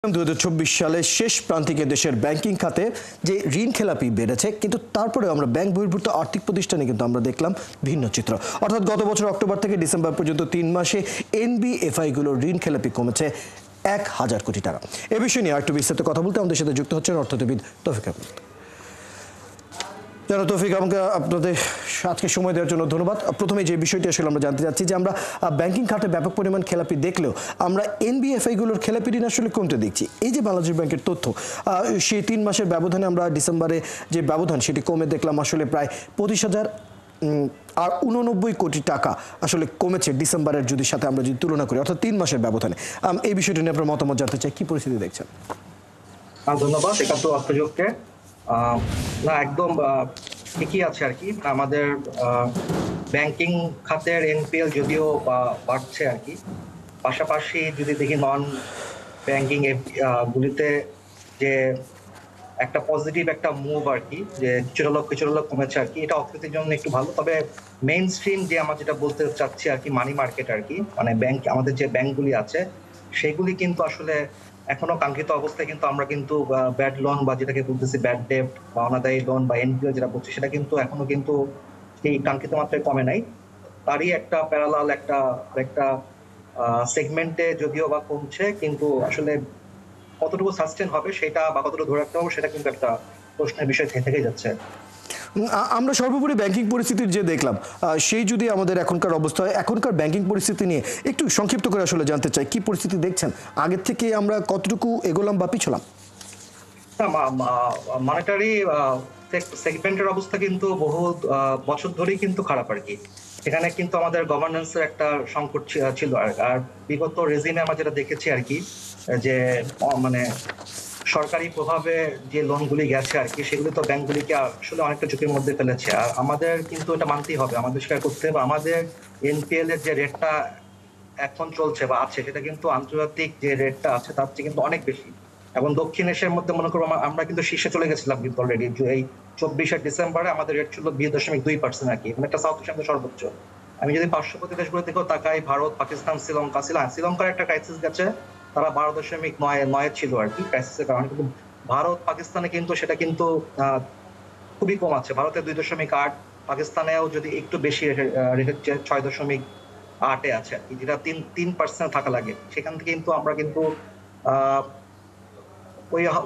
2024 সালের শেষ প্রান্তিকে দেশের ব্যাংকিং খাতে যে ঋণ খেলাপি বেড়েছে, কিন্তু তারপরে আমরা ব্যাংক বহির্ভূত আর্থিক প্রতিষ্ঠানে কিন্তু আমরা দেখলাম ভিন্ন চিত্র। অর্থাৎ গত বছর অক্টোবর থেকে ডিসেম্বর পর্যন্ত 3 মাসে এনবিএফআই গুলোর ঋণ খেলাপি কমেছে 1000 কোটি টাকা। এ বিষয় নিয়ে একটু বিস্তারিত কথা বলতে আমাদের সাথে যুক্ত হচ্ছেন অর্থনীতিবিদ তৌফিক আহমেদ। জানো তৌফিক, আমাকে আপনাদের আজকে সময় দেওয়ার জন্য ধন্যবাদ। প্রথমে যে বিষয়টি আসলে আমরা জানতে চাচ্ছি যে আমরা ব্যাংকিং খাতে ব্যাপক পরিমাণ খেলাপি দেখলেও আমরা এনবিএফআই গুলোর খেলাপি ঋণ আসলে কমতে দেখছি। এই যে বাংলাদেশ ব্যাংকের তথ্য, সেই 3 মাসের ব্যবধানে আমরা ডিসেম্বরে যে ব্যবধান সেটি কমে দেখলাম আসলে প্রায় 25,089 কোটি টাকা আসলে কমেছে ডিসেম্বরের যদি সাথে আমরা যদি তুলনা করি, অর্থাৎ 3 মাসের ব্যবধানে। এই বিষয়টি নিয়ে আপনার মতামত জানতে চাই, কি পরিস্থিতি দেখছেন? ধন্যবাদ একাত্তর অর্থযোগকে। না, একদম ঠিকই আছে আর কি। আমাদের ব্যাংকিং খাতের এনপিএল যদিও বাড়ছে আর কি, পাশাপাশি যদি দেখি নন ব্যাংকিং গুলিতে যে একটা পজিটিভ একটা মুভ আর কি, যে কিছুটা লোক কমেছে আর কি, এটা অর্থনীতির জন্য একটু ভালো। তবে মেইন স্ট্রিম যে আমরা যেটা বলতে চাচ্ছি আর কি, মানি মার্কেট আর কি, মানে ব্যাংক, আমাদের যে ব্যাংকগুলি আছে সেগুলি কিন্তু আসলে এখনো কাঙ্ক্ষিত অবস্থায় কিন্তু আমরা কিন্তু ব্যাড লোন বা যেটাকে বলতেছি ব্যাড ডেট বা অনাদায়ী লোন বা এনপিএল যেটা বলছি, সেটা কিন্তু এখনো কিন্তু সেই কাঙ্ক্ষিত মাত্রায় কমে নাই। তারই একটা প্যারালাল একটা সেগমেন্টে যদিও বা কমছে, কিন্তু আসলে কতটুকু সাস্টেন হবে সেটা বা কতটুকু ধরে রাখতে হবে সেটা কিন্তু একটা প্রশ্নের বিষয় থেকে যাচ্ছে। আমরা সর্বোপরি ব্যাংকিং পরিস্থিতির যে দেখলাম, সেই যদি আমাদের এখনকার অবস্থা, এখনকার ব্যাংকিং পরিস্থিতি নিয়ে একটু সংক্ষিপ্ত করে আসলে জানতে চাই, কি পরিস্থিতি দেখছেন? আগের থেকে আমরা কতটুকু এগোলাম বা পিছলাম? মনিটারি সেগমেন্টের অবস্থা কিন্তু বহু বছর ধরেই কিন্তু খারাপ আর কি। এখানে কিন্তু আমাদের গভর্নেন্সের একটা সংকট ছিল। আর বিগত রেজিমে আমরা যেটা দেখেছি আর কি, যে মানে সরকারি প্রভাবে যে লোনগুলি গেছে আর কি, সেগুলি তো ব্যাংকগুলিকে আসলে অনেকটা ঝুঁকির মধ্যে ফেলেছে। আর আমাদের কিন্তু এটা মানতেই হবে, আমাদের স্বীকার করতে হবে, আমাদের এনপিএল এর যে রেটটা এখন চলছে বা আছে, সেটা কিন্তু আন্তর্জাতিক যে রেটটা আছে তার চেয়ে কিন্তু অনেক বেশি। এবং দক্ষিণ এশিয়ার মধ্যে মনে করবো আমরা কিন্তু শীর্ষে চলে গেছিলাম কিন্তু অলরেডি। এই 24 ডিসেম্বরে আমাদের রেট ছিল 20.2% আর কি, মানে একটা সাউথ এশিয়ার সর্বোচ্চ। আমি যদি পার্শ্ববর্তী দেশগুলো দেখো তাকাই, ভারত, পাকিস্তান, শ্রীলঙ্কার একটা ক্রাইসিস গেছে, তারা 12.9 ছিল আর কি ক্রাইসিসের কারণে। কিন্তু ভারত পাকিস্তানে কিন্তু সেটা কিন্তু খুবই কম আছে। ভারতে 2.8, পাকিস্তানেও যদি একটু বেশি রেটের 6.8-এ আছে আর কি, যেটা 3% থাকা লাগে। সেখান থেকে কিন্তু আমরা কিন্তু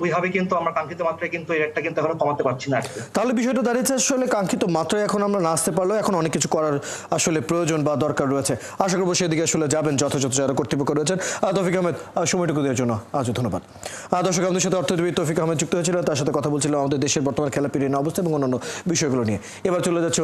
ওইভাবে কিন্তু আমরা কাঙ্ক্ষিত মাত্রায় কিন্তু এই রেটটা কিন্তু এখনো কমাতে পারছি না। তাহলে বিষয়টা দাঁড়িয়েছে আসলে কাঙ্ক্ষিত মাত্রায় এখন আমরা না আসতে পারলেও এখন অনেক কিছু করার আসলে প্রয়োজন বা দরকার রয়েছে। আশা করবো সেদিকে আসলে যাবেন যথাযথ যারা কর্তৃপক্ষ রয়েছেন। তৌফিক আহমেদ, সময়টুকু দেওয়ার জন্য আজ ধন্যবাদ। দর্শক, আমাদের সাথে অর্থনীতিবিদ তৌফিক আহমেদ যুক্ত হয়েছিলেন, তার সাথে কথা বলছিলাম আমাদের দেশের বর্তমান খেলাপি ঋণ অবস্থা এবং অন্যান্য বিষয়গুলো নিয়ে। এবার চলে যাচ্ছে